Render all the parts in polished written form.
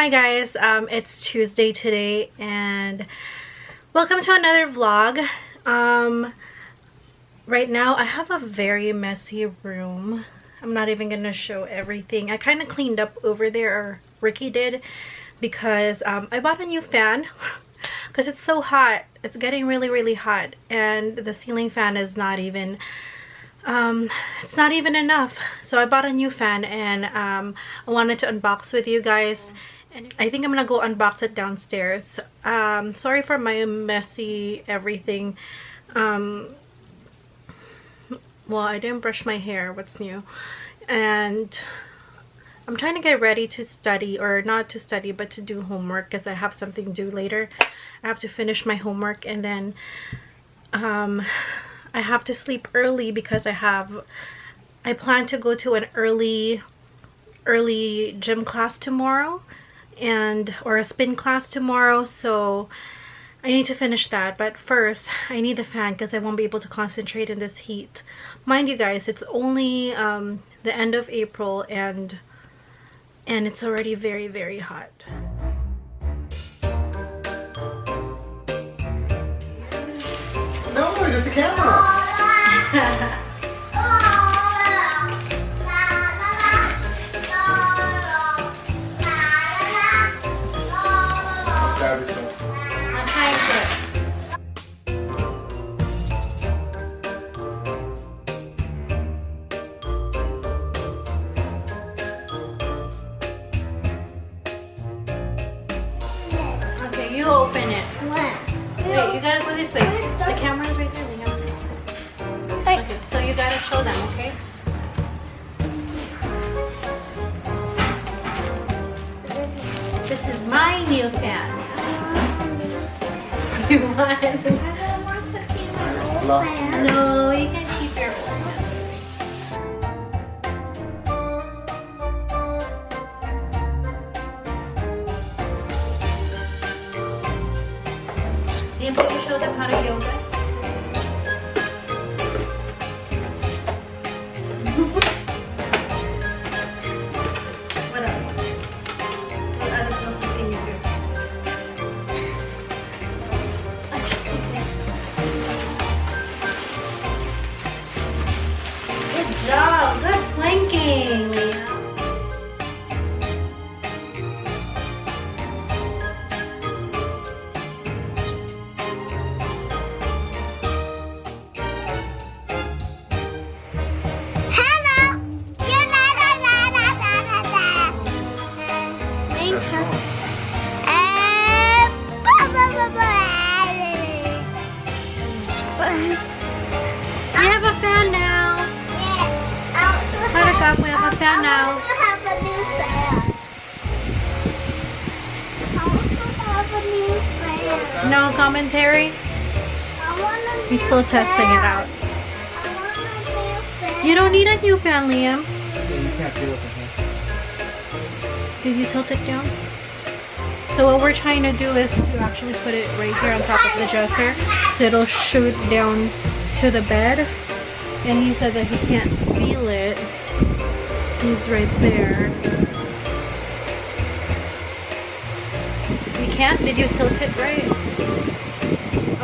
Hi guys, it's Tuesday today and welcome to another vlog. Right now I have a very messy room. I'm not even gonna show everything. I kind of cleaned up over there, or Ricky did, because I bought a new fan because it's so hot. It's getting really hot and the ceiling fan is not even it's not even enough. So I bought a new fan and I wanted to unbox with you guys, and I think I'm gonna go unbox it downstairs. Sorry for my messy everything. Well, I didn't brush my hair. What's new? And I'm trying to get ready to study, or not to study but to do homework, because I have something due later. I have to finish my homework, and then I have to sleep early because I plan to go to an early gym class tomorrow, or a spin class tomorrow, so I need to finish that. But first I need the fan because I won't be able to concentrate in this heat. Mind you guys, it's only the end of April and it's already very hot. No, there's a camera. I'm trying to. Okay, you open it. What? Wait, you gotta go this way. The camera's right there. Okay, so you gotta show them, okay? This is my new fan. You want? I don't want to keep my old fan. No, you can keep your old one. Do you want to show them how to yoga? What else? What other closest thing you do? Good job! Good planking! We have a fan now! Photoshop, we have a fan now. No commentary? He's still testing it out. You don't need a new fan, Liam. You can't do it with him. Did you tilt it down? So what we're trying to do is to actually put it right here on top of the dresser, so it'll shoot down to the bed. And he said that he can't feel it. He's right there. You can't? Did you tilt it right?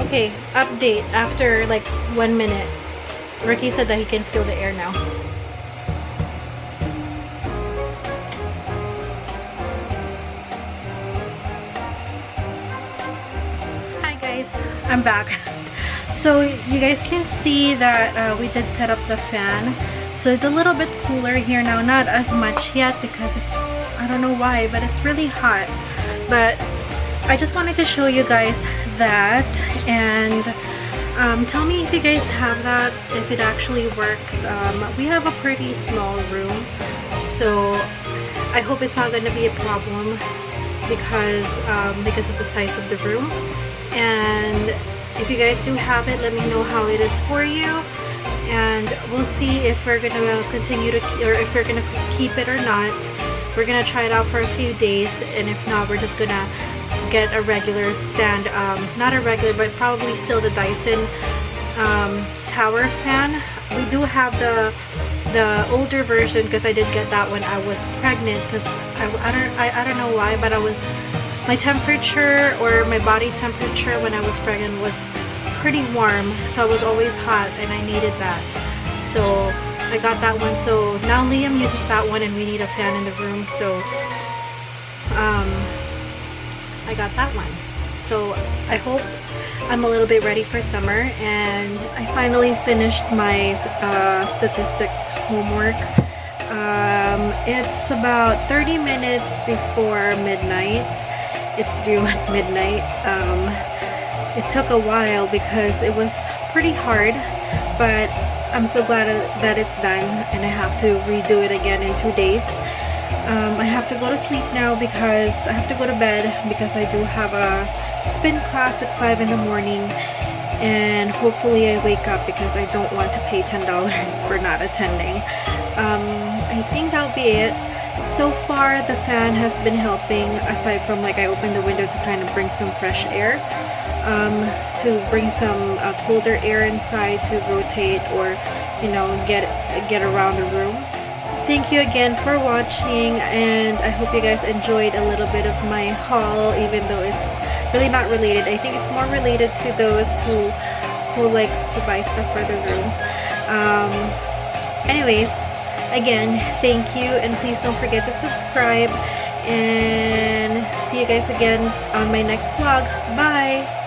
Okay, update after like 1 minute. Ricky said that he can feel the air now. Hi guys, I'm back. So you guys can see that we did set up the fan. So it's a little bit cooler here now, not as much yet because it's, I don't know why, but it's really hot. But I just wanted to show you guys that, and tell me if you guys have that, if it actually works. We have a pretty small room, so I hope it's not going to be a problem because of the size of the room. And if you guys do have it, let me know how it is for you, and we'll see if we're gonna continue to, or if we're gonna keep it or not. We're gonna try it out for a few days, and if not, we're just gonna get a regular stand, not a regular, but probably still the Dyson tower fan. We do have the older version because I did get that when I was pregnant, because I don't know why, but my temperature or my body temperature when I was pregnant was pretty warm, so I was always hot and I needed that. So I got that one. So now Liam uses that one and we need a fan in the room, so I got that one. So I hope I'm a little bit ready for summer. And I finally finished my statistics homework. It's about 30 minutes before midnight. It's due at midnight. It took a while because it was pretty hard, but I'm so glad that it's done, and I have to redo it again in 2 days. I have to go to sleep now because I have to go to bed because I do have a spin class at 5 in the morning, and hopefully I wake up because I don't want to pay $10 for not attending. I think that'll be it. So far the fan has been helping, aside from like I opened the window to kind of bring some fresh air, to bring some colder air inside to rotate or, you know, get around the room. Thank you again for watching, and I hope you guys enjoyed a little bit of my haul, even though it's really not related. I think it's more related to those who likes to buy stuff for the room. Anyways, again, thank you, and please don't forget to subscribe, and see you guys again on my next vlog. Bye!